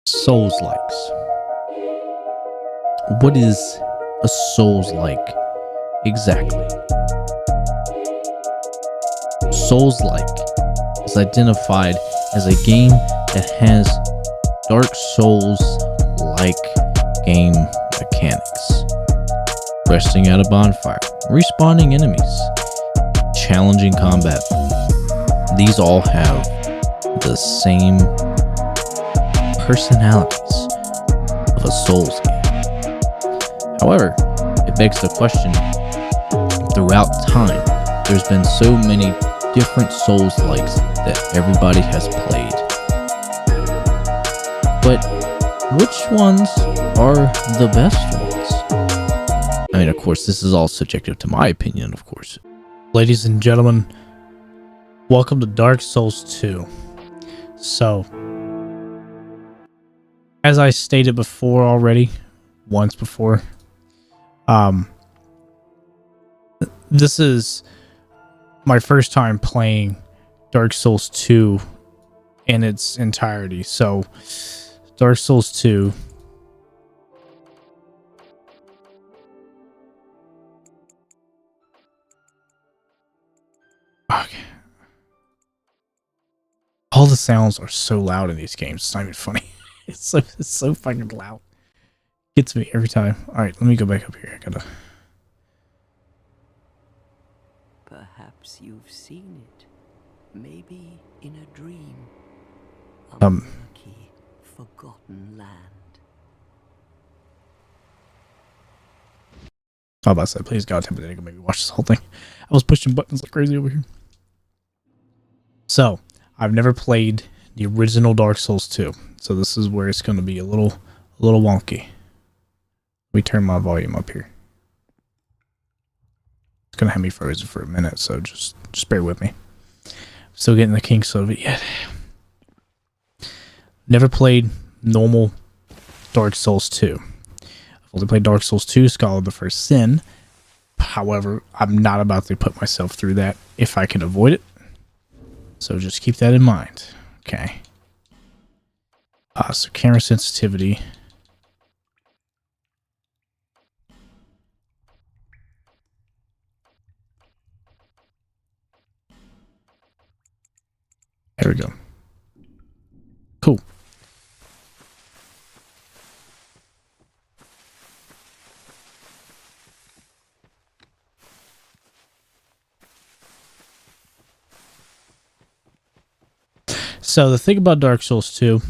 Soulslikes. What is a Souls-like exactly? Souls-like is identified as a game that has Dark Souls-like game mechanics. Resting at a bonfire, respawning enemies, challenging combat. These all have the same personalities of a Souls game. However, it begs the question, throughout time, there's been so many different Souls-likes that everybody has played. But which ones are the best ones? I mean, of course, this is all subjective to my opinion, of course. Ladies and gentlemen, welcome to Dark Souls 2. So, as I stated before already, once before, this is my first time playing Dark Souls 2 in its entirety. So, Dark Souls 2. Okay. All the sounds are so loud in these games. It's not even funny. It's so fucking loud. Gets me every time. All right, let me go back up here. I gotta. Perhaps you've seen it. Maybe in a dream. A murky, forgotten land. I was about to say, please God, tell me that I can maybe watch this whole thing. I was pushing buttons like crazy over here. So, I've never played the original Dark Souls 2. So this is where it's going to be a little wonky. Let me turn my volume up here. It's going to have me frozen for a minute, so just bear with me. Still getting the kinks of it yet. Never played normal Dark Souls 2. I've only played Dark Souls 2, Scholar of the First Sin. However, I'm not about to put myself through that if I can avoid it. So just keep that in mind. Okay. So camera sensitivity. There we go. Cool. So the thing about Dark Souls 2,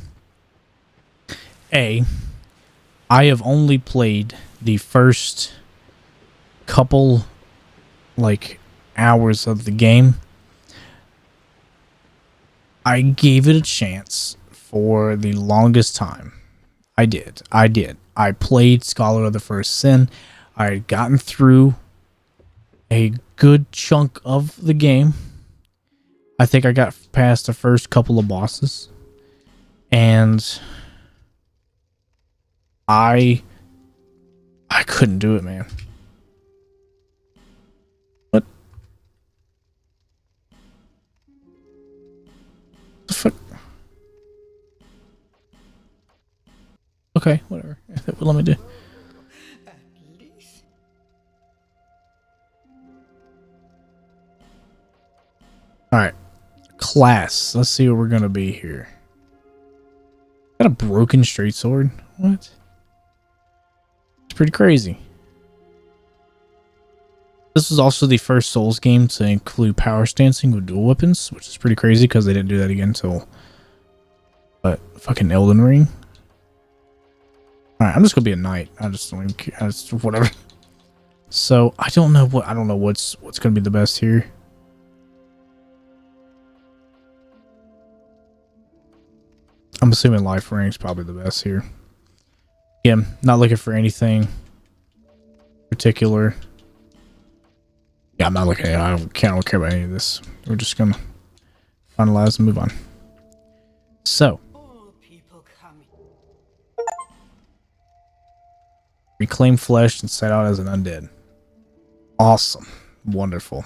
I have only played the first couple hours of the game. I gave it a chance for the longest time. I did. I played Scholar of the First Sin. I had gotten through a good chunk of the game. I think I got past the first couple of bosses. And I couldn't do it, man. What? The fuck? Okay, whatever. Let me do. Alright. Class. Let's see what we're gonna be here. Got a broken straight sword? What? It's pretty crazy. This was also the first Souls game to include power stancing with dual weapons, which is pretty crazy because they didn't do that again until fucking Elden Ring. Alright, I'm just gonna be a knight. I just don't even care. I just whatever. So I don't know what's gonna be the best here. I'm assuming life range is probably the best here. Again, not looking for anything particular. Yeah, I'm not looking at it. I don't care about any of this. We're just gonna finalize and move on. So, reclaim flesh and set out as an undead. Awesome. Wonderful.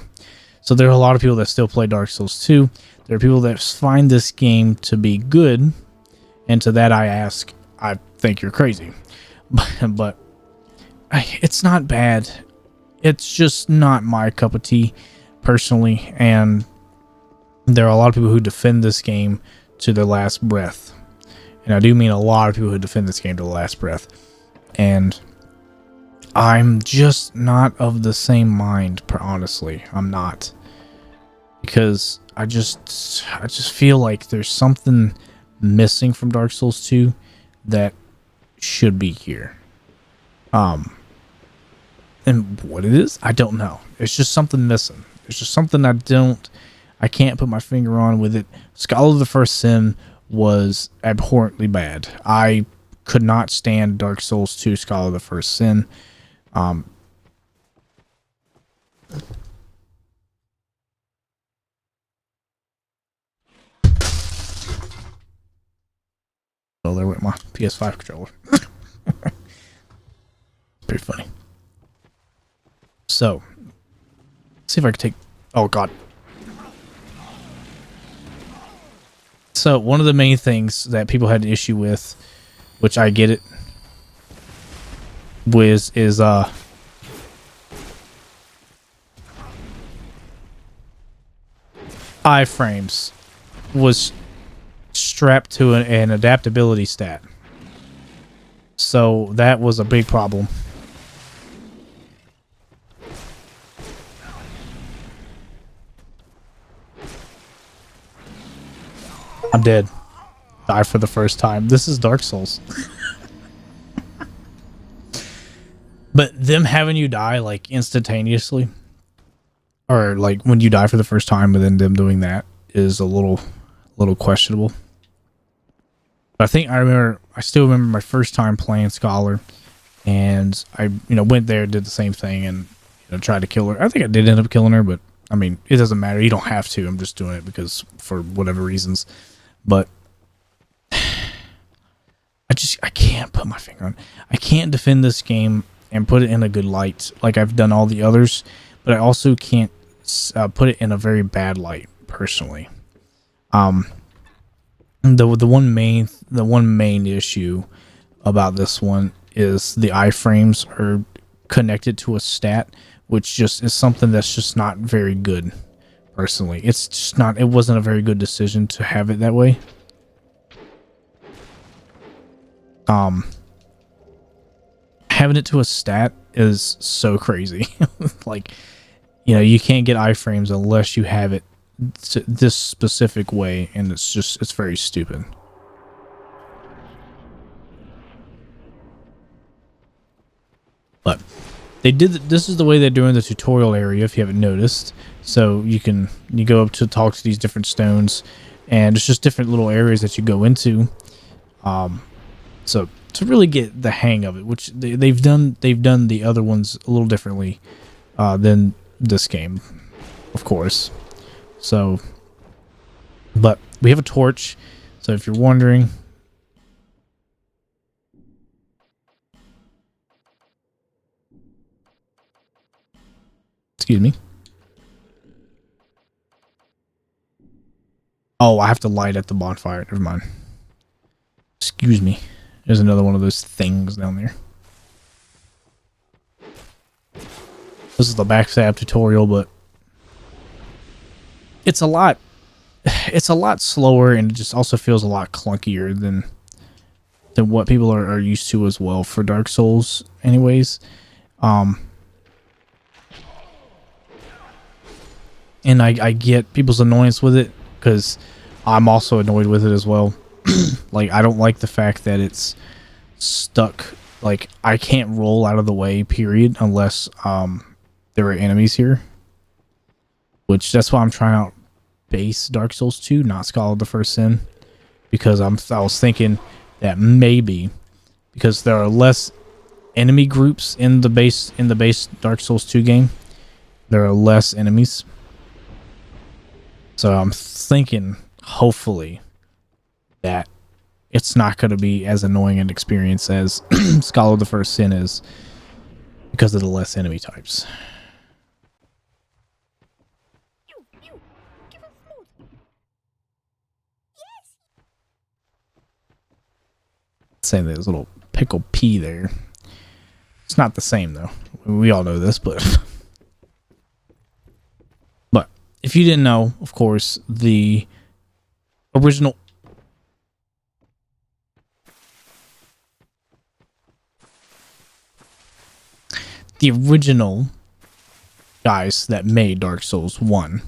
So there are a lot of people that still play Dark Souls 2. There are people that find this game to be good. And to that I ask, I think you're crazy. But it's not bad. It's just not my cup of tea, personally. And there are a lot of people who defend this game to their last breath. And I do mean a lot of people who defend this game to the last breath. And I'm just not of the same mind, honestly. I'm not. Because I just feel like there's something missing from Dark Souls 2 that should be here. And what it is, I don't know. It's just something missing. It's just something I can't put my finger on with it. Scholar of the First Sin was abhorrently bad. I could not stand Dark Souls 2 Scholar of the First Sin. Oh, there went my PS5 controller. Pretty funny. So, let's see if I can take... Oh, God. So, one of the main things that people had an issue with, which I get it, is iframes was strapped to an adaptability stat. So, that was a big problem. I'm dead. Die for the first time. This is Dark Souls. But them having you die like instantaneously, or like when you die for the first time, and then them doing that is a little questionable. But I still remember my first time playing Scholar, and I went there, did the same thing, and tried to kill her. I think I did end up killing her, but I mean it doesn't matter. You don't have to. I'm just doing it because for whatever reasons. But I can't put my finger on it. I can't defend this game and put it in a good light like I've done all the others, but I also can't put it in a very bad light personally. The one main issue about this one is the iframes are connected to a stat, which just is something that's just not very good. Personally, it's just not. It wasn't a very good decision to have it that way. Having it to a stat is so crazy. Like, you can't get iframes unless you have it this specific way, and it's very stupid. But this is the way they're doing the tutorial area, if you haven't noticed. So you go up to talk to these different stones, and it's just different little areas that you go into. So to really get the hang of it, which they've done the other ones a little differently than this game, of course. So, but we have a torch. So if you're wondering, excuse me. Oh, I have to light at the bonfire. Never mind. Excuse me. There's another one of those things down there. This is the backstab tutorial, but it's a lot slower, and it just also feels a lot clunkier than what people are used to as well for Dark Souls anyways. And I get people's annoyance with it, because I'm also annoyed with it as well. Like, I don't like the fact that it's stuck. Like, I can't roll out of the way, period, unless there are enemies here. Which, that's why I'm trying out base Dark Souls 2, not Scholar of the First Sin. Because I was thinking that maybe, because there are less enemy groups in the base Dark Souls 2 game, there are less enemies. So I'm thinking, hopefully, that it's not going to be as annoying an experience as Scholar of the First Sin is, because of the less enemy types. Saying there's a little pickle pea there. It's not the same though. We all know this, but if you didn't know, of course, the original guys that made Dark Souls 1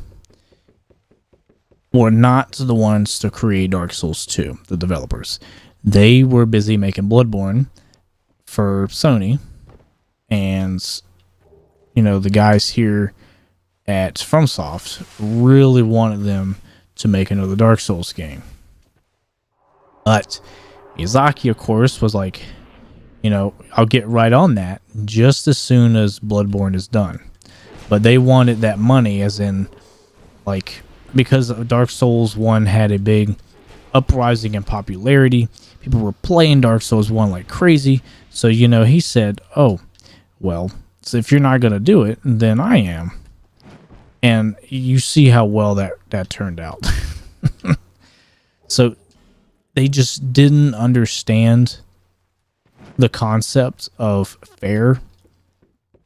were not the ones to create Dark Souls 2, the developers. They were busy making Bloodborne for Sony, and the guys here at FromSoft really wanted them to make another Dark Souls game. But Miyazaki, of course, was like, I'll get right on that just as soon as Bloodborne is done. But they wanted that money, as in, like, because Dark Souls 1 had a big uprising in popularity. People were playing Dark Souls 1 like crazy. So, he said, oh, well, so if you're not going to do it, then I am. And you see how well that turned out. So they just didn't understand the concept of fair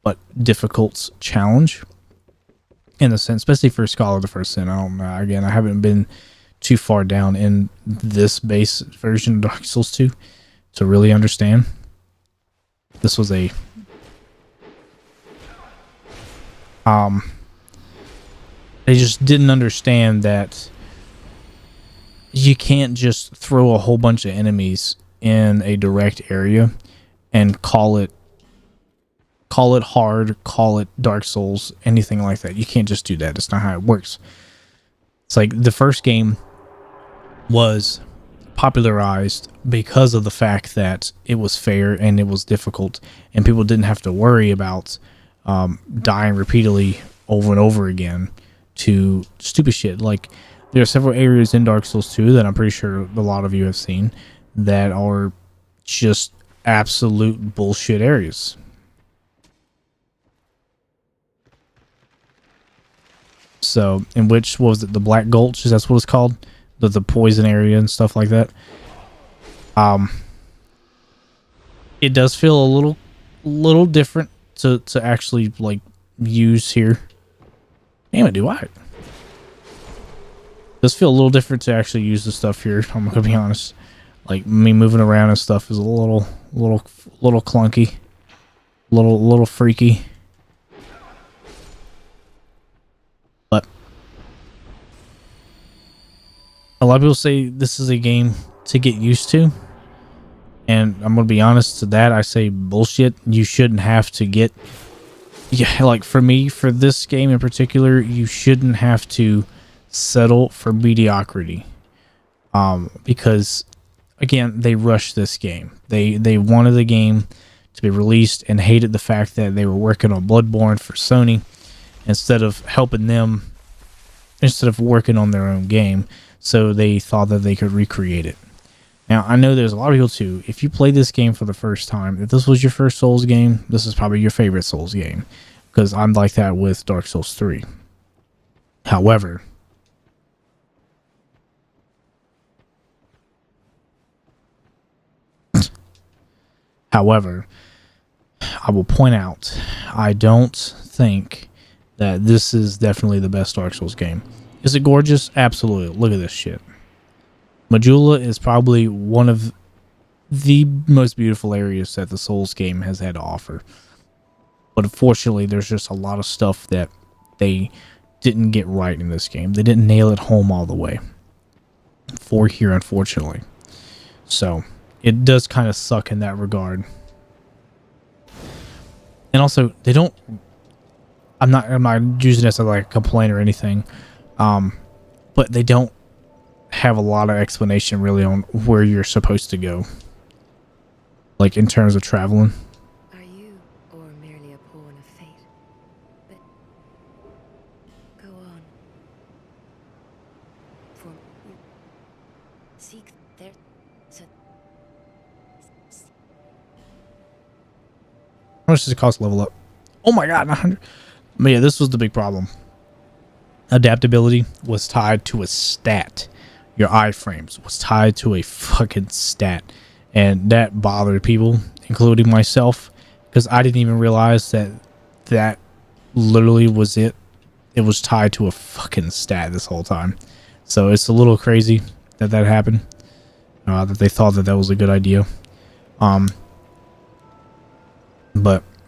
but difficult challenge, in a sense, especially for Scholar of the First Sin. I don't know. Again, I haven't been too far down in this base version of Dark Souls 2 to really understand. This was a they just didn't understand that you can't just throw a whole bunch of enemies in a direct area and call it hard, call it Dark Souls, anything like that. You can't just do that. That's not how it works. It's like the first game was popularized because of the fact that it was fair and it was difficult, and people didn't have to worry about dying repeatedly over and over again to stupid shit. Like, there are several areas in Dark Souls 2 that I'm pretty sure a lot of you have seen that are just absolute bullshit areas. So, in which, what was it, the Black Gulch? Is that what it's called? The poison area and stuff like that. It does feel a little different to actually, like, use here. Damn it, do I? It does feel a little different to actually use the stuff here. I'm gonna be honest. Like, me moving around and stuff is a little clunky, little freaky. But a lot of people say this is a game to get used to, and I'm gonna be honest to that. I say bullshit. You shouldn't have to get. Yeah, like for me, for this game in particular, you shouldn't have to settle for mediocrity. Because again, they rushed this game. They wanted the game to be released and hated the fact that they were working on Bloodborne for Sony instead of working on their own game. So they thought that they could recreate it. Now, I know there's a lot of people too. If you play this game for the first time, if this was your first Souls game, this is probably your favorite Souls game, because I'm like that with Dark Souls 3. However, I will point out, I don't think that this is definitely the best Dark Souls game. Is it gorgeous? Absolutely. Look at this shit. Majula is probably one of the most beautiful areas that the Souls game has had to offer. But unfortunately, there's just a lot of stuff that they didn't get right in this game. They didn't nail it home all the way for here, unfortunately. So it does kind of suck in that regard. And also, they don't... I'm not using this as like a complaint or anything. But they don't have a lot of explanation really on where you're supposed to go, like in terms of traveling. Are you or merely a pawn of fate? But go on. For you seek there to How much does it cost to level up? Oh my god, 100. But yeah, this was the big problem. Adaptability was tied to a stat. Your iframes was tied to a fucking stat. and that bothered people, including myself, because I didn't even realize that literally was it. It was tied to a fucking stat this whole time. So it's a little crazy that happened. That they thought that was a good idea. But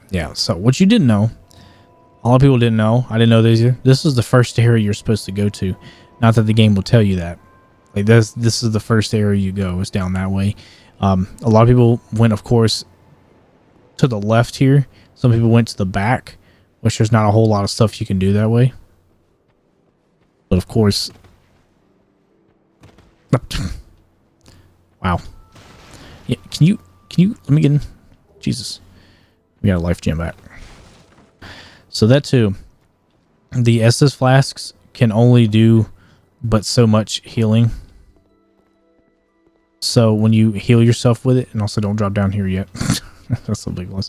yeah. So what you didn't know, a lot of people didn't know. I didn't know this either. This is the first area you're supposed to go to. Not that the game will tell you that. Like this is the first area you go. It's down that way. A lot of people went, of course, to the left here. Some people went to the back, which there's not a whole lot of stuff you can do that way. But of course, wow. Yeah, can you let me get in? Jesus, we got a life gem back. So that too, the SS flasks can only do but so much healing. So when you heal yourself with it, and also don't drop down here yet. That's the big one.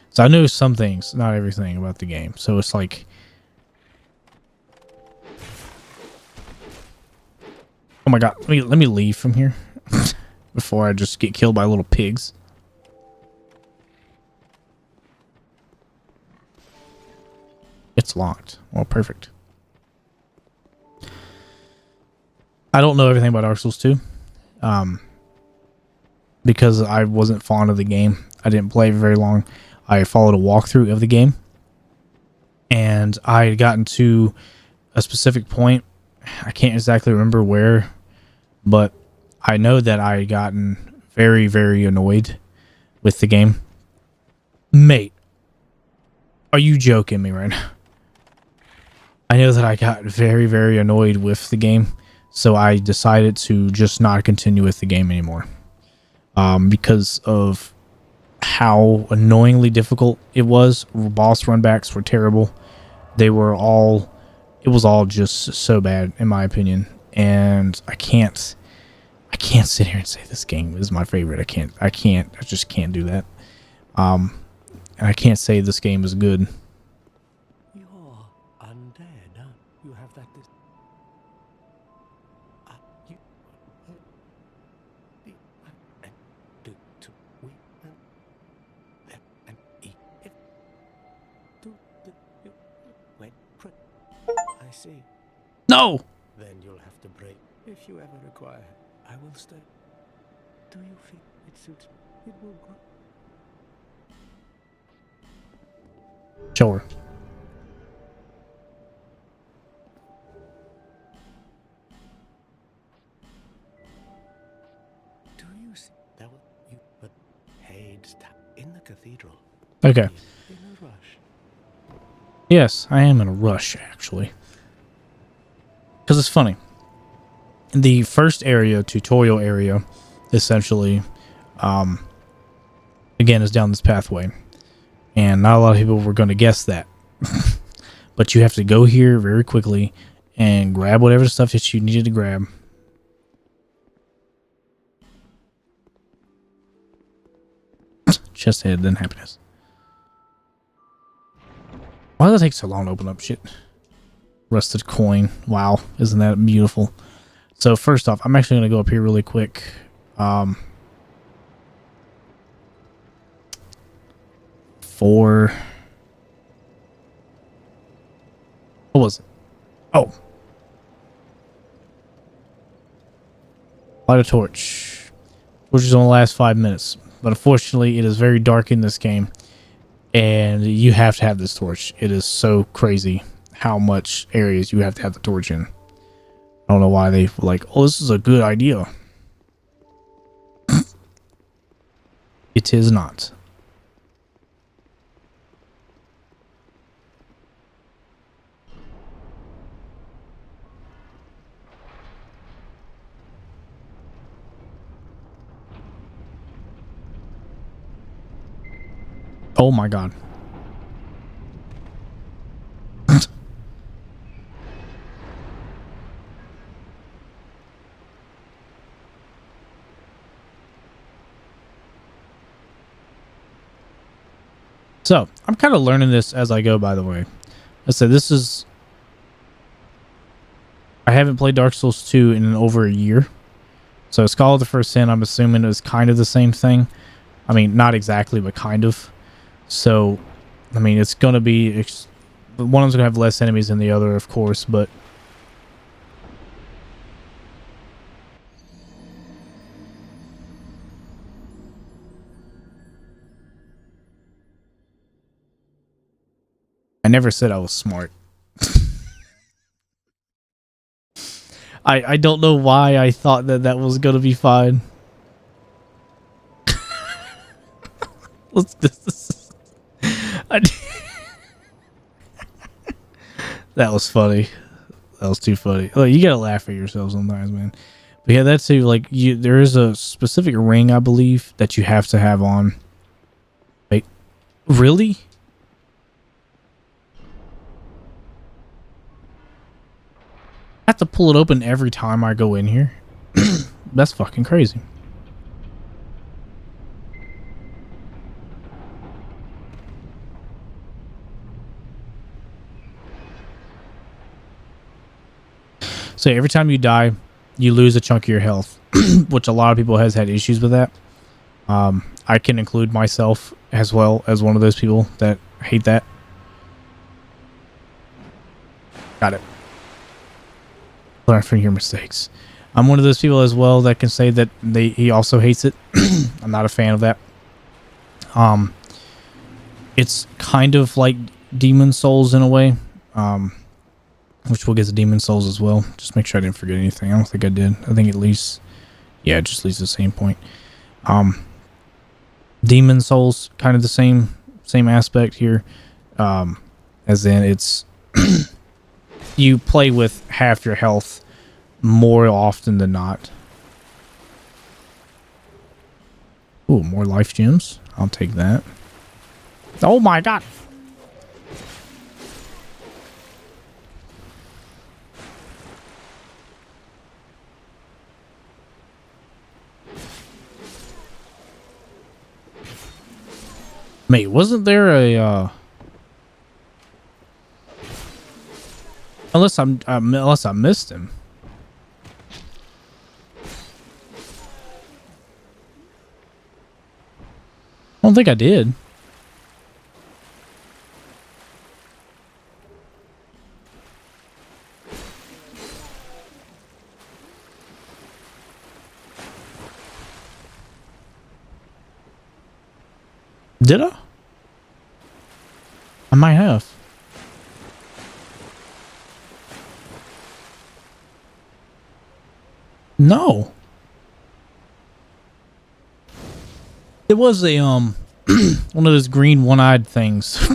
So I know some things, not everything about the game. So it's like, oh my god, let me leave from here before I just get killed by little pigs. It's locked. Well, perfect. I don't know everything about Dark Souls 2. Because I wasn't fond of the game. I didn't play it very long. I followed a walkthrough of the game. And I had gotten to a specific point. I can't exactly remember where. But I know that I had gotten very, very annoyed with the game. Mate, are you joking me right now? I know that I got very, very annoyed with the game. So I decided to just not continue with the game anymore. Because of how annoyingly difficult it was. Boss runbacks were terrible. It was all just so bad in my opinion. And I can't sit here and say this game is my favorite. I just can't do that. And I can't say this game is good. You're undead, huh? You have that I see. No! Then you'll have to break. If you ever require, I will stay. Do you feel it suits me? It will grow. Sure. Do you see that? You but Hades in the cathedral. Okay. In a rush. Yes, I am in a rush actually. Because it's funny. The first area, tutorial area, essentially, again, is down this pathway. And not a lot of people were going to guess that. But you have to go here very quickly and grab whatever stuff that you needed to grab. Chest head, then happiness. Why does it take so long to open up shit? Rusted coin. Wow, isn't that beautiful? So first off, I'm actually going to go up here really quick. For what was it? Oh, light a torch. Torch is only last 5 minutes, but unfortunately, it is very dark in this game, and you have to have this torch. It is so crazy how much areas you have to have the torch in. I don't know why they were like, oh, this is a good idea. It is not. Oh my god. So, I'm kind of learning this as I go, by the way. I said I haven't played Dark Souls 2 in over a year. So Skull of the First Sin, I'm assuming, is kind of the same thing. I mean, not exactly, but kind of. So, I mean, it's going to be... one of them's going to have less enemies than the other, of course, but... I never said I was smart. I don't know why I thought that that was going to be fine. Let's this. That was funny. That was too funny. Look, you gotta laugh at yourself sometimes, man. But yeah, that's it. Like, there is a specific ring, I believe, that you have to have on. Wait, really? I have to pull it open every time I go in here. That's fucking crazy. So every time you die, you lose a chunk of your health, which a lot of people has had issues with that. I can include myself as well as one of those people that hate that. Got it. Learn from your mistakes. I'm one of those people as well that can say that he also hates it. I'm not a fan of that. It's kind of like Demon Souls in a way. Which we'll get to Demon Souls as well. Just make sure I didn't forget anything. I don't think I did. I think it leaves... Yeah, it just leaves the same point. Demon Souls, kind of the same aspect here. As in, it's... you play with half your health more often than not. Ooh, more life gems. I'll take that. Oh my god! Mate, wasn't there a unless I missed him. I don't think I did. Did I? I might have. No. It was a one of those green one-eyed things.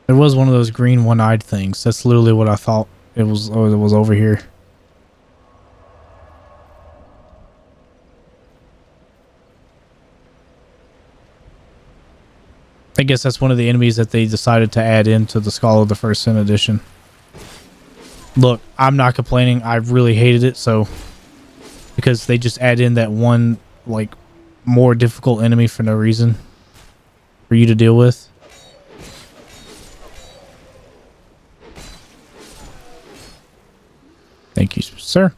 It was one of those green one-eyed things. That's literally what I thought it was. Oh, it was over here. I guess that's one of the enemies that they decided to add into the Skull of the First Sin edition. Look, I'm not complaining. I really hated it, so... Because they just add in that one, like, more difficult enemy for no reason. For you to deal with. Thank you, sir.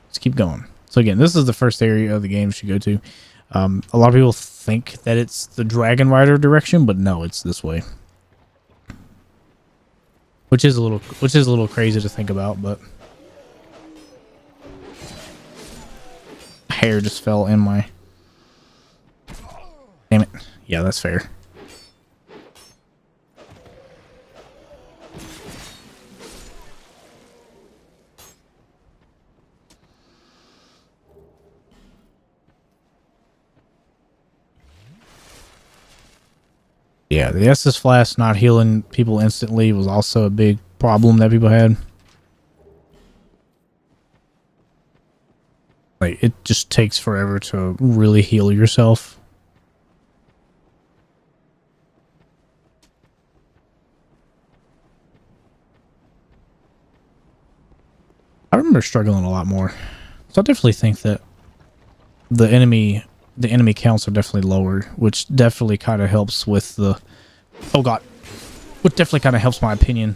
Let's keep going. So again, this is the first area of the game you should go to. A lot of people think that it's the Dragon Rider direction, but no, it's this way. Which is a little crazy to think about, but hair just fell in my... Damn it. Yeah, that's fair. Yeah, the Estus Flask not healing people instantly was also a big problem that people had. Like, it just takes forever to really heal yourself. I remember struggling a lot more. So I definitely think that the enemy counts are definitely lower, which definitely kind of helps with the... Oh god. Which definitely kind of helps my opinion.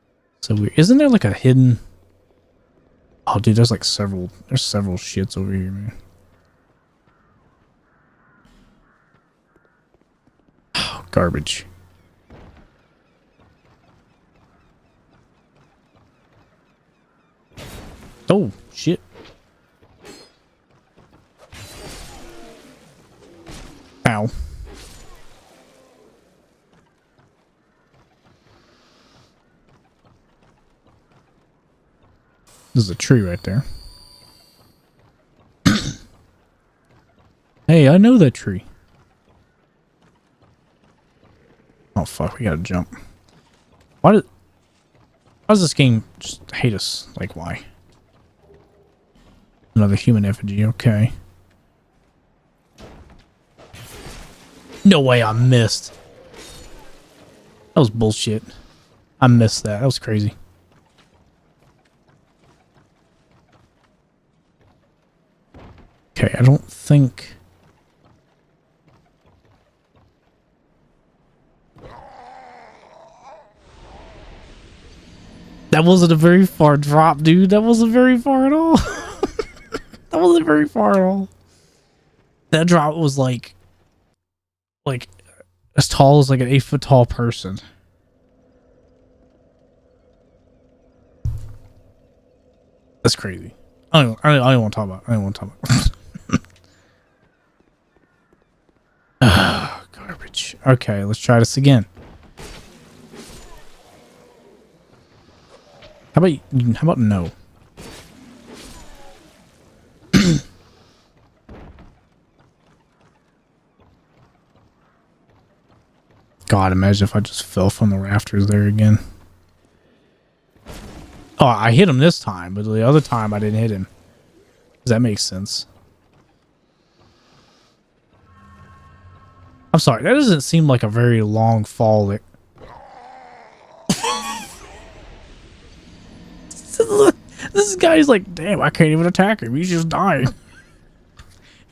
So weird. Isn't there like a hidden... Oh, dude, there's like several... There's several shits over here, man. Oh, garbage. Oh, shit. Ow. There's a tree right there. Hey, I know that tree. Oh, fuck. We gotta jump. Why does this game just hate us? Like, why? Another human effigy. Okay. No way I missed. That was bullshit. I missed that. That was crazy. Okay, I don't think... That wasn't a very far drop, dude. That wasn't very far at all. That wasn't very far at all. That drop was like as tall as like an 8-foot tall person. That's crazy. I don't want to talk about it. I don't want to talk about it. Garbage. Okay, let's try this again. How about no? God, imagine if I just fell from the rafters there again. Oh, I hit him this time, but the other time I didn't hit him. Does that make sense? I'm sorry, that doesn't seem like a very long fall. This guy's like, damn, I can't even attack him. He's just dying.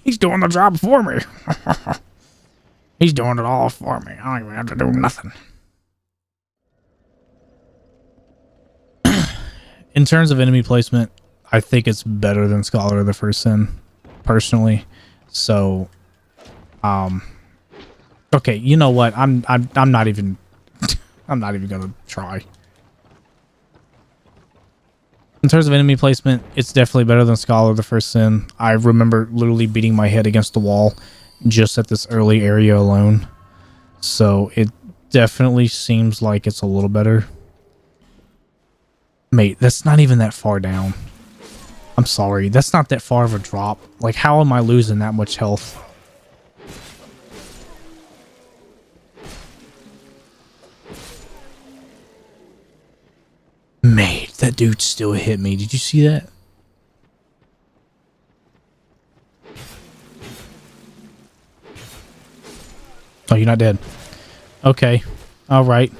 He's doing the job for me. He's doing it all for me. I don't even have to do nothing. In terms of enemy placement, I think it's better than Scholar of the First Sin, personally. So, okay, you know what? I'm not even I'm not even gonna try. In terms of enemy placement, it's definitely better than Scholar of the First Sin. I remember literally beating my head against the wall just at this early area alone. So it definitely seems like it's a little better. Mate, that's not even that far down. I'm sorry. That's not that far of a drop. Like, how am I losing that much health? Mate, that dude still hit me. Did you see that? Oh, you're not dead. Okay. All right.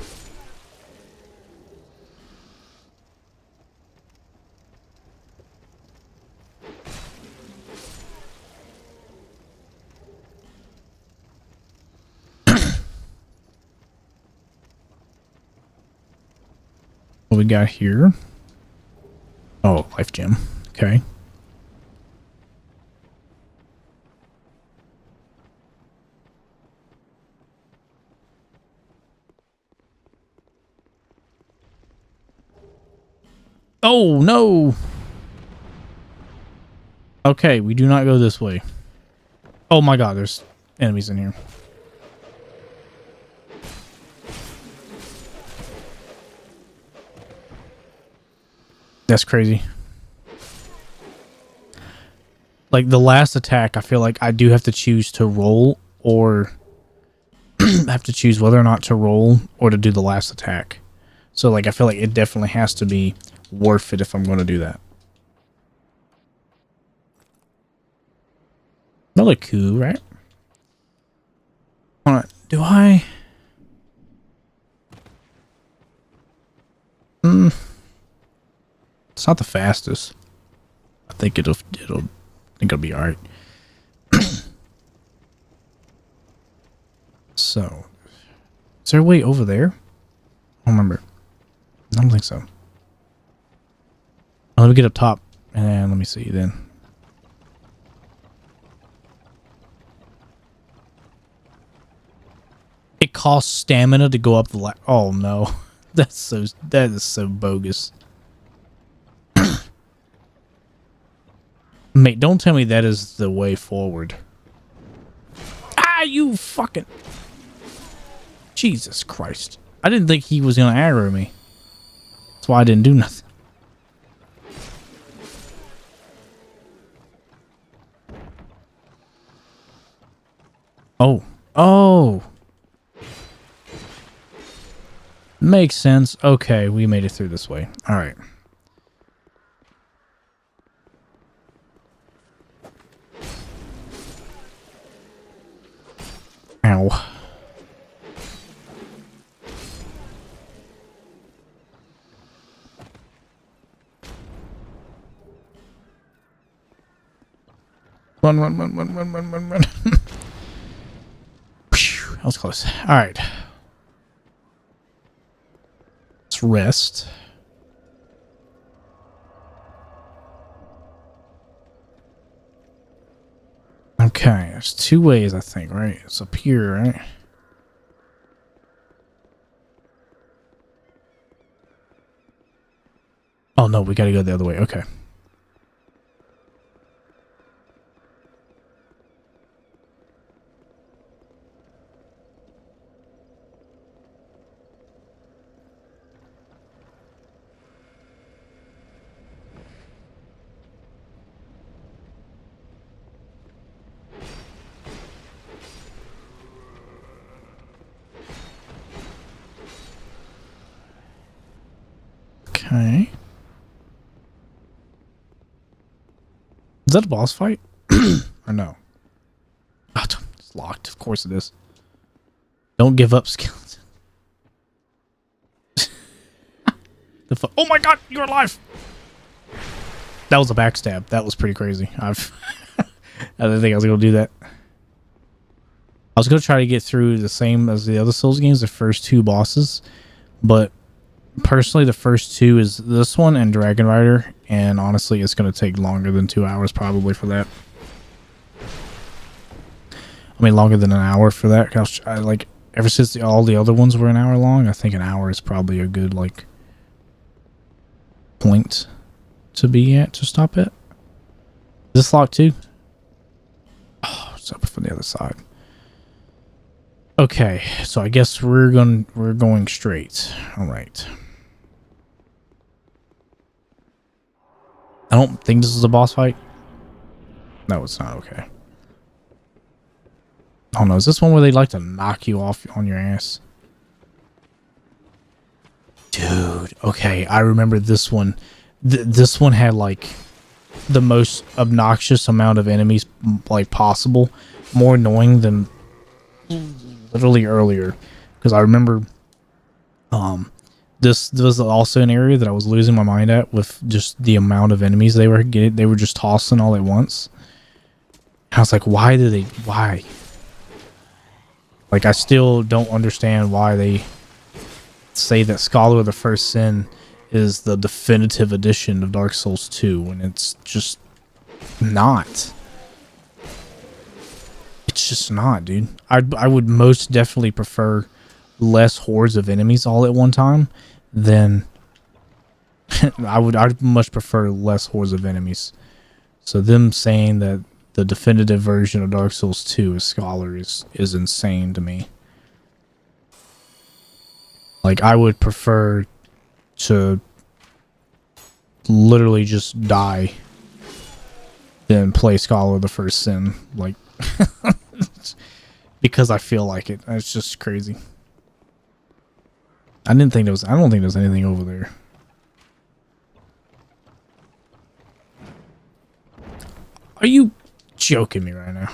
What we got here? Oh, life gem. Okay. Oh, no. Okay, we do not go this way. Oh my god, there's enemies in here. That's crazy. Like, the last attack, I feel like I do have to choose to roll or have to choose whether or not to roll or to do the last attack. So, like, I feel like it definitely has to be worth it if I'm going to do that. Another coup, right? Hold on. Do I... It's not the fastest. I think it'll be alright. So, is there a way over there? I don't remember. I don't think so. Let me get up top and let me see then. It costs stamina to go up the oh no. That is so bogus. Mate, don't tell me that is the way forward. Ah, you fucking Jesus Christ. I didn't think he was gonna aggro me. That's why I didn't do nothing. Oh. Oh. Makes sense. Okay, we made it through this way. All right. Ow. Run, run, run, run, run, run, run, run. Phew, that was close. All right. Let's rest. Okay, there's two ways, I think, right? It's up here, right? Oh, no, we gotta go the other way. Okay. Okay. Is that a boss fight? Or no? Oh, it's locked. Of course it is. Don't give up, skeleton. Oh my god, you're alive! That was a backstab. That was pretty crazy. I didn't think I was going to do that. I was going to try to get through the same as the other Souls games, the first two bosses. But personally, the first two is this one and Dragon Rider. And honestly, it's going to take longer than 2 hours probably for that. I mean, longer than an hour for that. Like, ever since all the other ones were an hour long, I think an hour is probably a good, like, point to be at, to stop at. Is this locked too? Oh, it's up from the other side. Okay, so I guess we're going straight. All right. I don't think this is a boss fight. No, it's not. Okay. Oh no, is this one where they like to knock you off on your ass? Dude, okay, I remember this one. This one had like the most obnoxious amount of enemies like possible, more annoying than literally earlier, because I remember this was also an area that I was losing my mind at with just the amount of enemies they were getting. They were just tossing all at once. I was like, why? Like, I still don't understand why they say that Scholar of the First Sin is the definitive edition of Dark Souls 2 when it's just not. It's just not, dude. I would most definitely prefer less hordes of enemies all at one time than I'd much prefer less hordes of enemies. So them saying that the definitive version of Dark Souls 2 is Scholar is insane to me. Like, I would prefer to literally just die than play Scholar of the First Sin, like, because I feel like it. It's just crazy. I don't think there's anything over there. Are you joking me right now?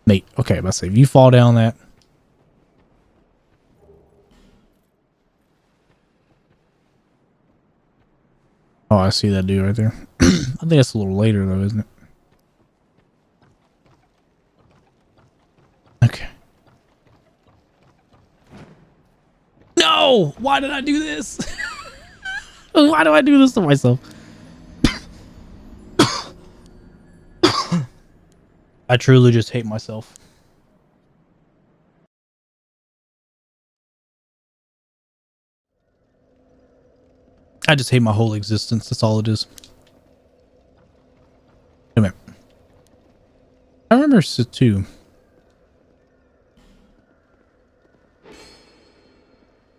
Mate, okay, let's say if you fall down that. Oh, I see that dude right there. I think that's a little later though, isn't it? Okay. No! No! Why did I do this? Why do I do this to myself? I truly just hate myself. I just hate my whole existence. That's all it is. Wait a minute. I remember too.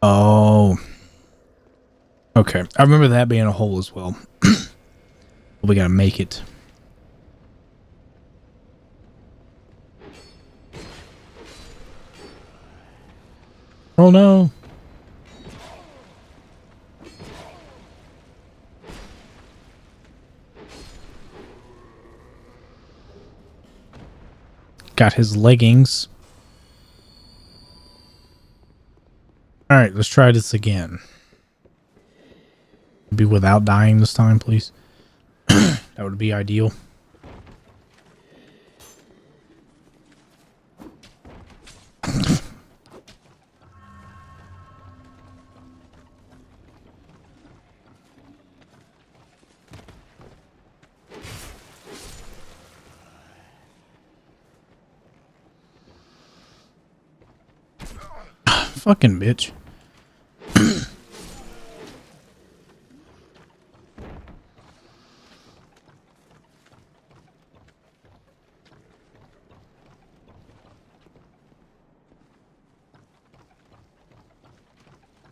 Oh. Okay. I remember that being a hole as well. But we gotta make it. Oh no. Got his leggings. Alright, let's try this again. Be without dying this time, please. That would be ideal. Fucking bitch.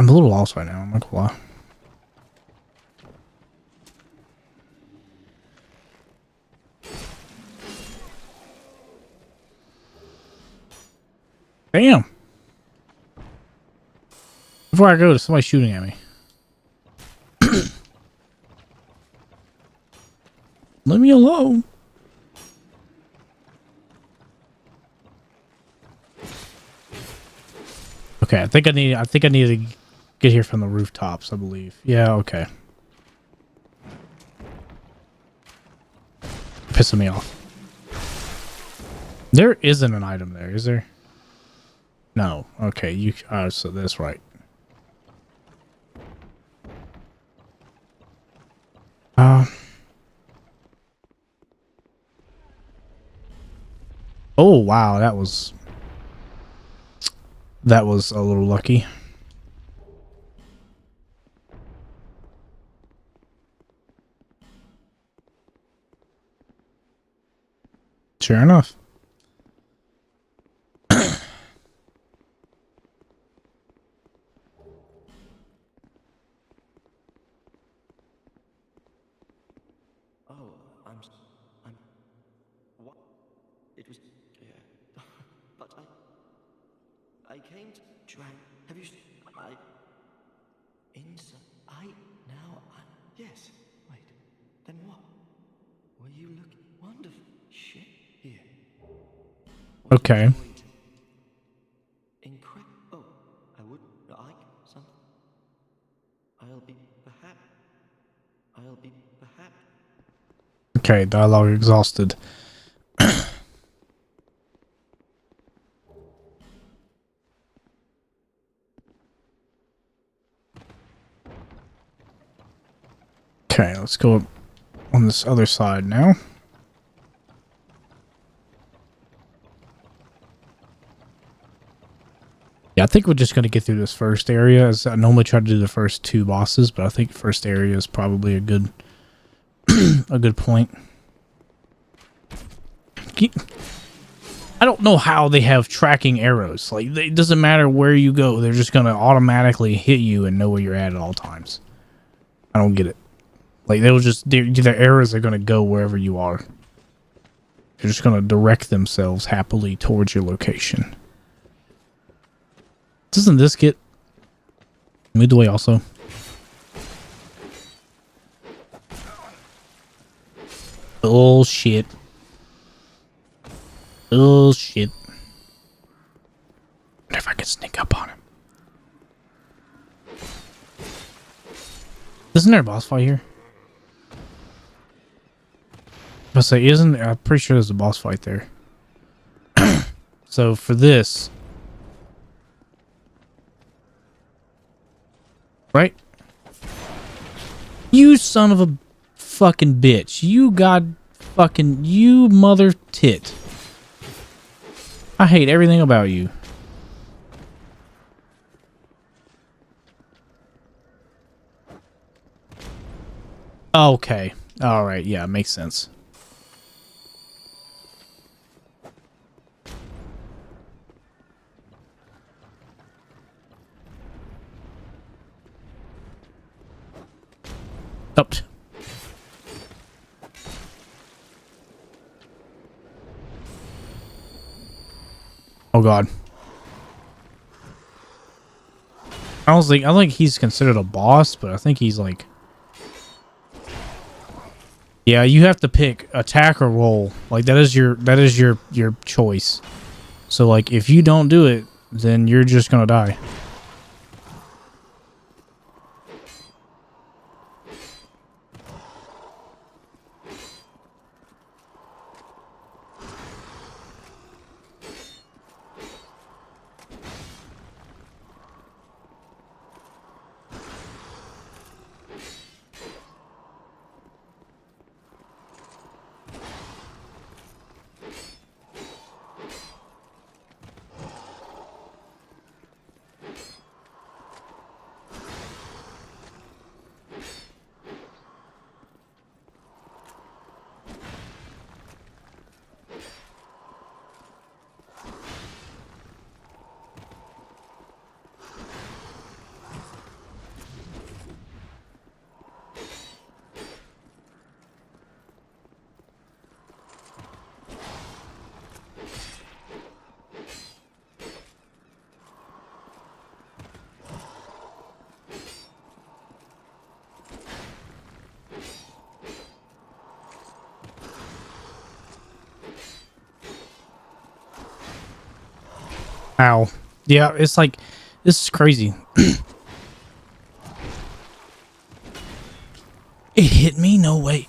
I'm a little lost right now, I'm not gonna lie. Damn. Before I go, there's somebody shooting at me. Leave me alone. Okay, I think I need to get here from the rooftops, I believe. Yeah, okay. Pissing me off. There isn't an item there, is there? No. Okay, you so that's right. Oh wow, that was a little lucky. Sure enough. Oh, I'm. What? It was. Yeah. But I came to try. Have you? Yes. Wait. Then what? Were you looking? Wonderful shit here. What Okay. Incredible. Oh, I would like something. I'll be perhaps. Okay, dialogue exhausted. Okay, let's go on this other side now. Yeah, I think we're just going to get through this first area. As I normally try to do the first two bosses, but I think first area is probably a good a good point. I don't know how they have tracking arrows. Like, it doesn't matter where you go. They're just going to automatically hit you and know where you're at all times. I don't get it. Like, they'll just, their arrows are going to go wherever you are. They're just going to direct themselves happily towards your location. Doesn't this get moved away also? Bullshit. Bullshit. Wonder if I could sneak up on him. Isn't there a boss fight here? I say, isn't there? I'm pretty sure there's a boss fight there. So for this, Right? You son of a fucking bitch. You mother tit. I hate everything about you. Okay. Alright, yeah, makes sense. Oh. Oh god. I think he's considered a boss, but I think he's like, yeah, you have to pick attack or roll. Like that is your choice. So like if you don't do it, then you're just gonna die. Ow. Yeah, it's like, this is crazy. It hit me? No way.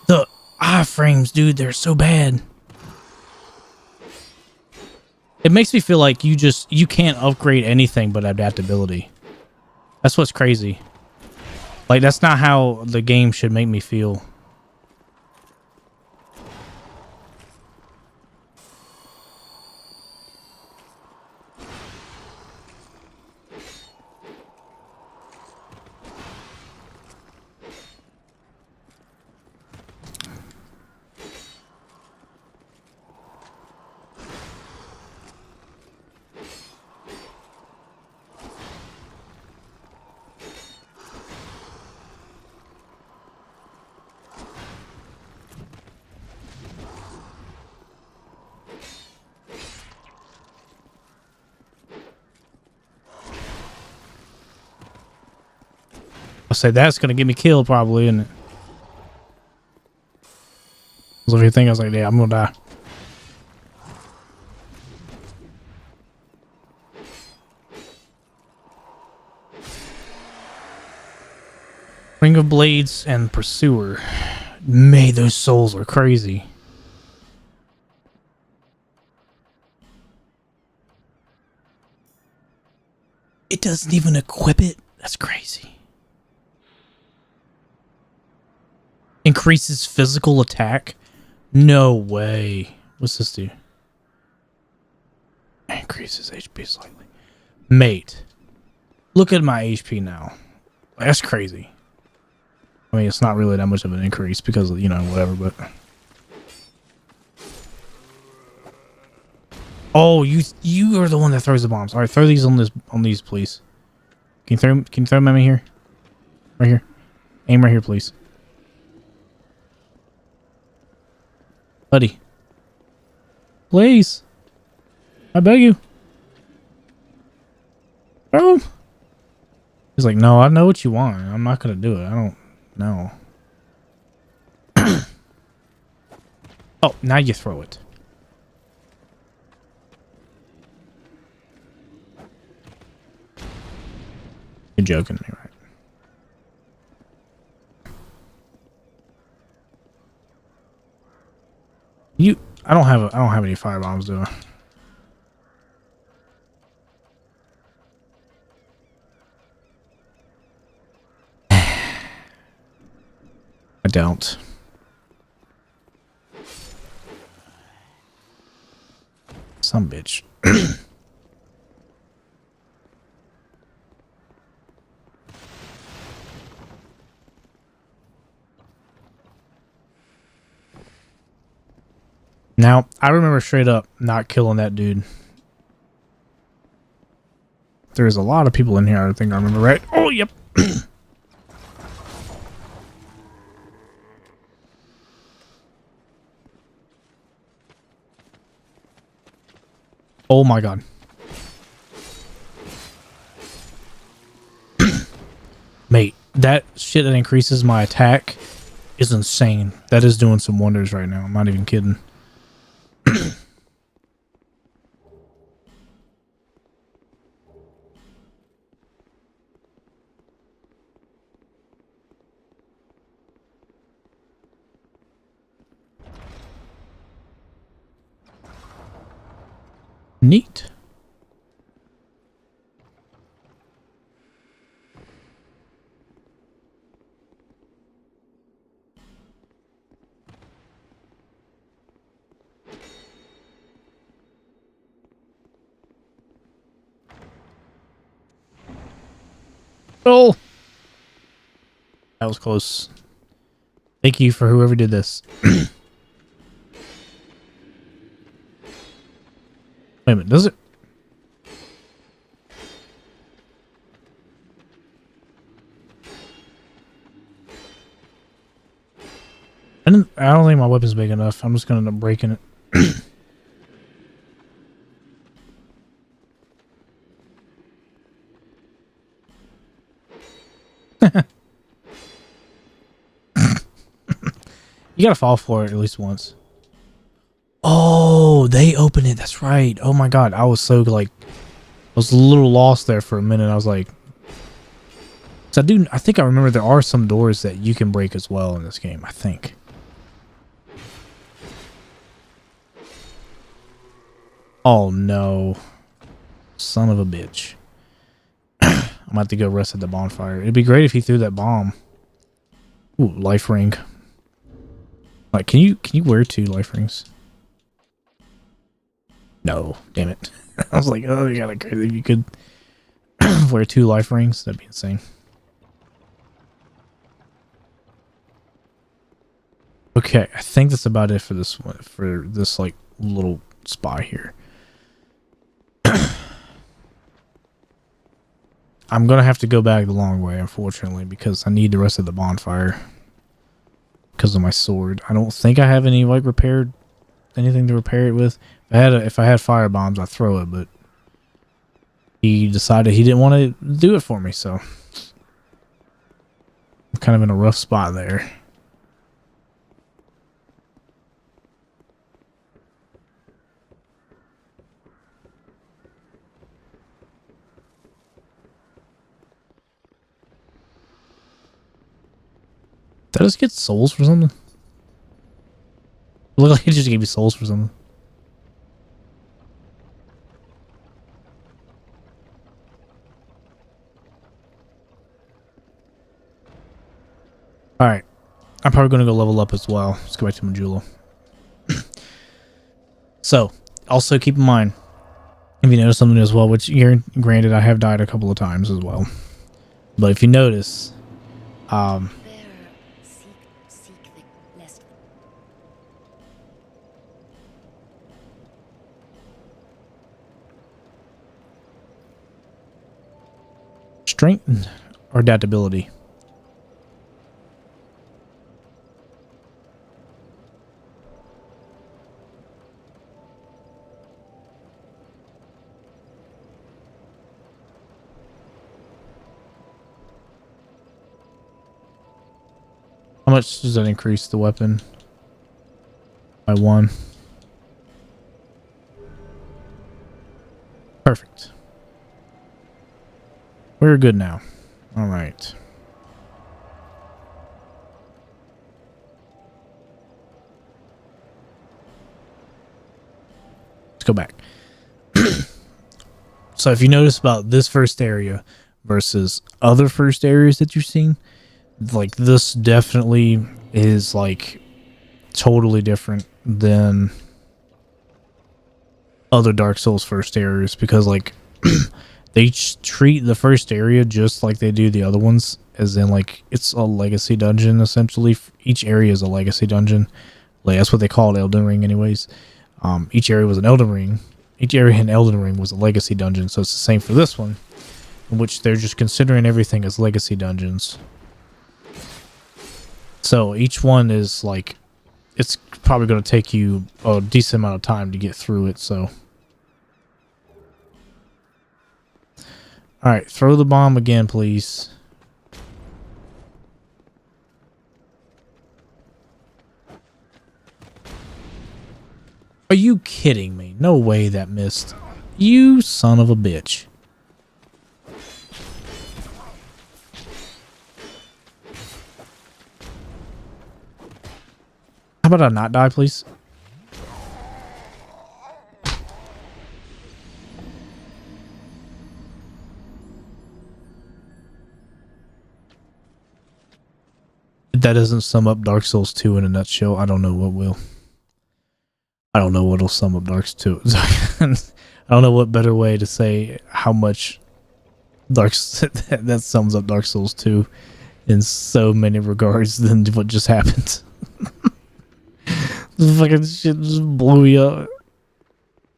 The iframes, dude, they're so bad. It makes me feel like you can't upgrade anything but adaptability. That's what's crazy. Like, that's not how the game should make me feel. I'll say that's gonna get me killed probably, isn't it? So if you think I was like, yeah, I'm gonna die. Ring of Blades and Pursuer. May those souls are crazy. It doesn't even equip it? That's crazy. Increases physical attack? No way. What's this do? Increases HP slightly. Mate. Look at my HP now. That's crazy. I mean, it's not really that much of an increase because, you know, whatever, but... Oh, you are the one that throws the bombs. All right, throw these on these, please. Can you throw them at me here? Right here. Aim right here, please. Buddy. Please. I beg you. Throw 'em. He's like, no, I know what you want. I'm not going to do it. I don't know. Oh, now you throw it. You're joking me, right? I don't have any fire bombs, do I? don't. Some bitch. Now, I remember straight up not killing that dude. There's a lot of people in here, I think I remember, right? Oh, yep. Oh my god. Mate, that shit that increases my attack is insane. That is doing some wonders right now. I'm not even kidding. Neat. Oh, that was close. Thank you for whoever did this. Wait a minute, does it? I don't think my weapon's big enough. I'm just gonna end up breaking it. You gotta fall for it at least once. Oh, they opened it. That's right. Oh my god, I was so like, I was a little lost there for a minute. I was like, so I think I remember there are some doors that you can break as well in this game. I think. Oh no, son of a bitch. I'm about to go rest at the bonfire. It'd be great if he threw that bomb. Ooh, life ring. Like, can you wear 2 life rings? No, damn it. I was like, oh, you gotta crazy if you could wear 2 life rings. That'd be insane. Okay, I think that's about it for this one, for this like little spy here. I'm gonna have to go back the long way, unfortunately, because I need the rest of the bonfire because of my sword. I don't think I have any like anything to repair it with. If I had fire bombs, I'd throw it, but he decided he didn't want to do it for me, so I'm kind of in a rough spot there. Did I just get souls for something? It looked like it just gave me souls for something. Alright. I'm probably going to go level up as well. Let's go back to Majula. So, also keep in mind, if you notice something as well, which here, granted, I have died a couple of times as well. But if you notice, strength or adaptability? How much does that increase the weapon? By 1. Perfect. We're good now. All right. Let's go back. So if you notice about this first area versus other first areas that you've seen, like this definitely is like totally different than other Dark Souls first areas, because like they treat the first area just like they do the other ones, as in like it's a legacy dungeon essentially. Each area is a legacy dungeon. Like that's what they call it, Elden Ring anyways. Each area was an Elden Ring. Each area in Elden Ring was a legacy dungeon, so it's the same for this one, in which they're just considering everything as legacy dungeons. So each one is like, it's probably going to take you a decent amount of time to get through it, so. Alright, throw the bomb again, please. Are you kidding me? No way that missed. You son of a bitch. How about I not die, please? If that doesn't sum up Dark Souls 2 in a nutshell, I don't know what will. I don't know what'll sum up Dark Souls 2. I don't know what better way to say how much that sums up Dark Souls 2 in so many regards than what just happened. This fucking shit just blew me up.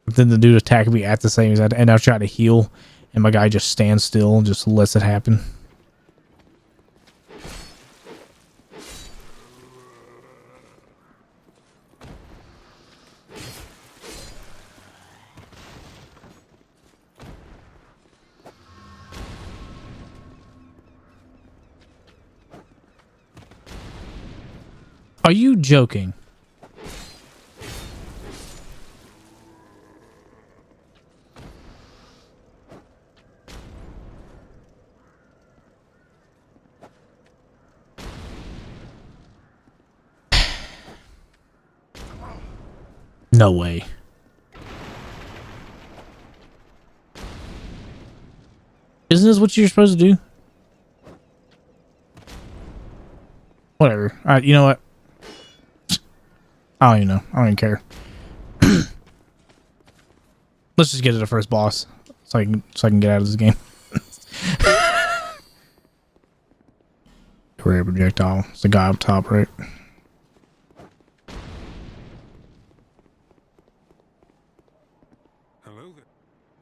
Then the dude attacked me at the same time, and I tried to heal, and my guy just stands still and just lets it happen. Are you joking? No way. Isn't this what you're supposed to do? Whatever. Alright, you know what? I don't even know. I don't even care. Let's just get to the first boss so I can get out of this game. Rare projectile. It's the guy up top, right? Hello there.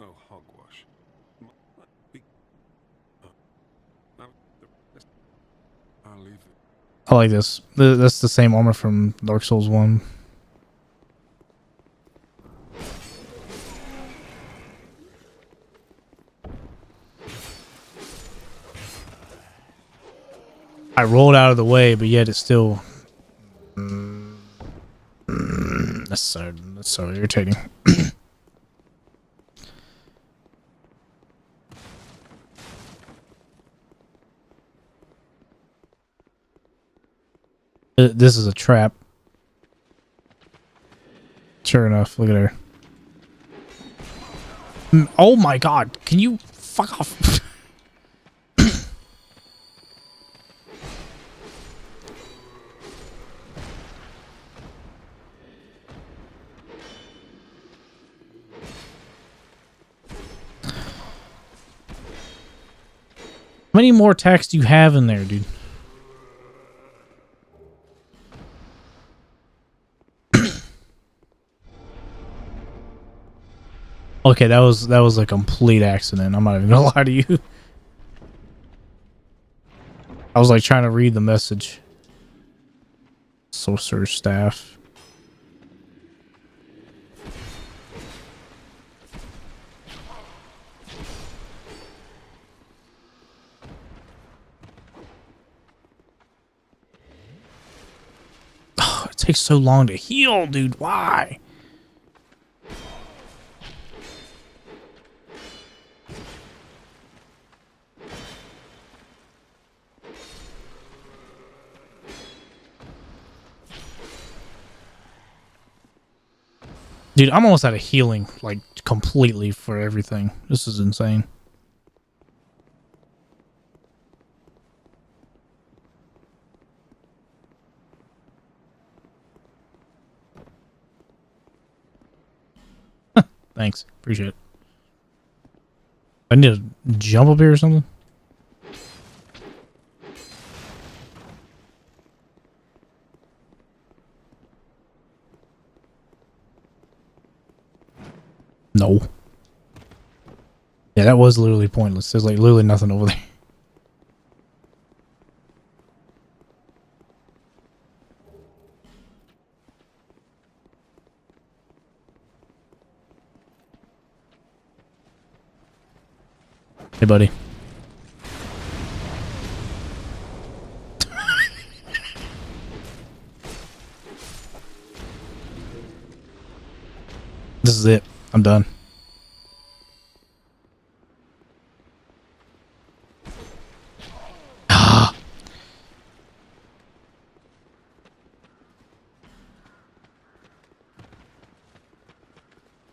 Oh, hogwash. I'll leave it. I like this. That's the same armor from Dark Souls 1. I rolled out of the way, but yet it's still... that's so irritating. This is a trap. Sure enough, look at her. Oh my god, can you fuck off? How many more attacks do you have in there, dude? Okay, that was a complete accident. I'm not even gonna lie to you. I was like trying to read the message. Sorcerer staff. Oh, it takes so long to heal, dude. Why? Dude, I'm almost out of healing, like, completely for everything. This is insane. Thanks. Appreciate it. I need to jump up here or something? No. Yeah, that was literally pointless. There's like literally nothing over there. Hey, buddy. This is it. I'm done.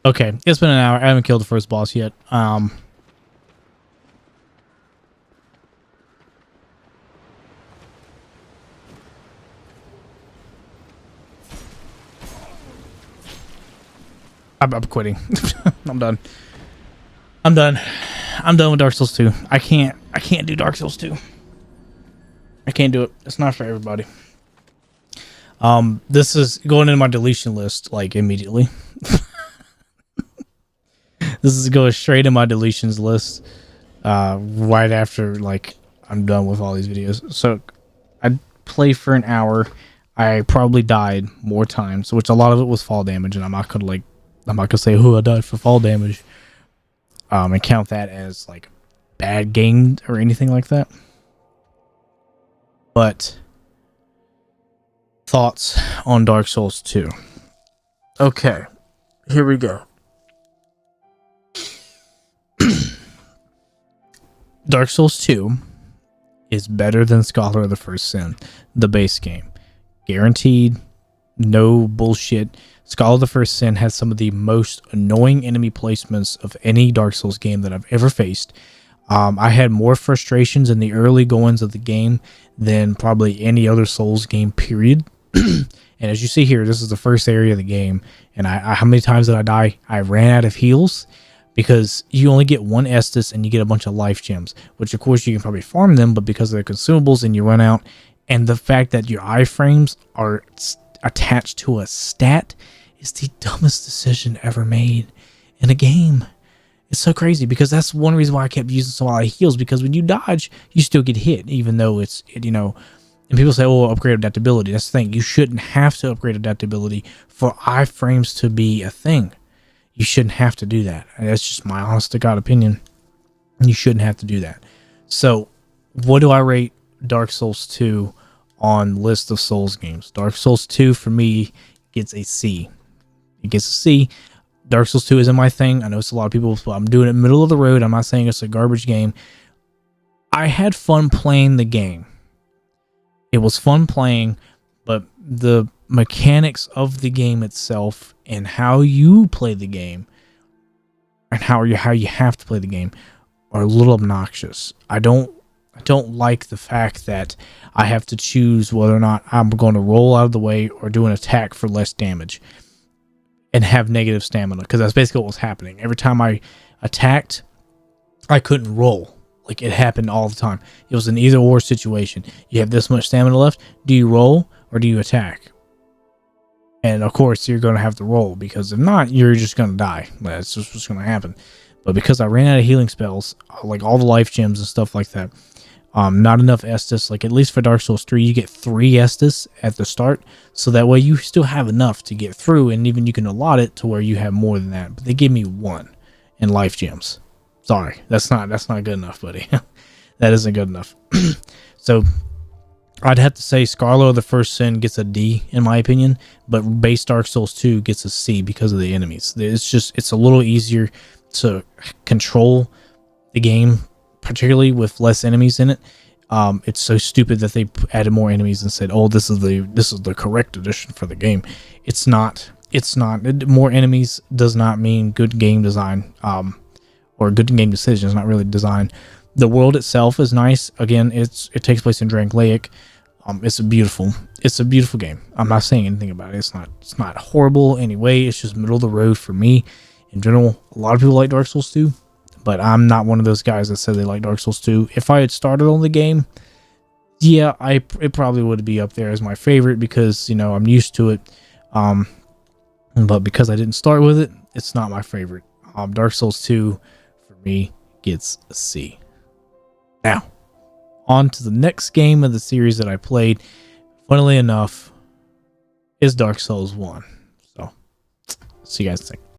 Okay, it's been an hour. I haven't killed the first boss yet. I'm quitting. I'm done. I'm done. I'm done with Dark Souls 2. I can't do Dark Souls 2. I can't do it. It's not for everybody. This is going into my deletion list like immediately. This is going straight in my deletions list right after like I'm done with all these videos. So I played for an hour. I probably died more times, which a lot of it was fall damage, and I'm not gonna say who I died for fall damage, and count that as like bad game or anything like that. But thoughts on Dark Souls 2. Okay, here we go. Dark Souls 2 is better than Scholar of the First Sin, the base game. Guaranteed, no bullshit. Scholar of the First Sin has some of the most annoying enemy placements of any Dark Souls game that I've ever faced. I had more frustrations in the early goings of the game than probably any other Souls game, period. And as you see here, this is the first area of the game. And I how many times did I die? I ran out of heals because you only get one Estus and you get a bunch of life gems, which of course you can probably farm them, but because they're consumables and you run out, and the fact that your iframes are attached to a stat is the dumbest decision ever made in a game. It's so crazy because that's one reason why I kept using so lot of heals, because when you dodge, you still get hit, even though it's, you know, and people say, oh, upgrade adaptability. That's the thing. You shouldn't have to upgrade adaptability for iframes to be a thing. You shouldn't have to do that. That's just my honest to God opinion. You shouldn't have to do that. So what do I rate Dark Souls 2 on list of Souls games? Dark Souls 2 for me gets a C. It gets a C. Dark Souls 2 isn't my thing. I know it's a lot of people, but I'm doing it middle of the road. I'm not saying it's a garbage game. I had fun playing the game. It was fun playing, but the mechanics of the game itself and how you play the game and how you have to play the game are a little obnoxious. I don't like the fact that I have to choose whether or not I'm going to roll out of the way or do an attack for less damage and have negative stamina, because that's basically what was happening. Every time I attacked, I couldn't roll. Like, it happened all the time. It was an either or situation. You have this much stamina left. Do you roll or do you attack? And of course, you're going to have to roll, because if not, you're just going to die. That's just what's going to happen. But because I ran out of healing spells, like all the life gems and stuff like that, not enough Estus. Like, at least for Dark Souls 3, you get 3 Estus at the start, so that way you still have enough to get through, and even you can allot it to where you have more than that. But they give me 1 in life gems. Sorry, that's not good enough, buddy. That isn't good enough. So I'd have to say Scholar of the First Sin gets a D in my opinion, but base Dark Souls 2 gets a C because of the enemies. It's a little easier to control the game, particularly with less enemies in it. It's so stupid that they added more enemies and said, "Oh, this is the correct edition for the game." It's not. More enemies does not mean good game design. Or good game decisions, not really design. The world itself is nice. Again, it takes place in Drangleic. It's a beautiful game. I'm not saying anything about it. It's not horrible anyway. It's just middle of the road for me. in general. A lot of people like Dark Souls 2, but I'm not one of those guys that said they like Dark Souls 2. If I had started on the game, yeah, it probably would be up there as my favorite because, you know, I'm used to it. But because I didn't start with it, it's not my favorite. Dark Souls 2 for me gets a C. Now, on to the next game of the series that I played. Funnily enough, is Dark Souls 1. So, see you guys next.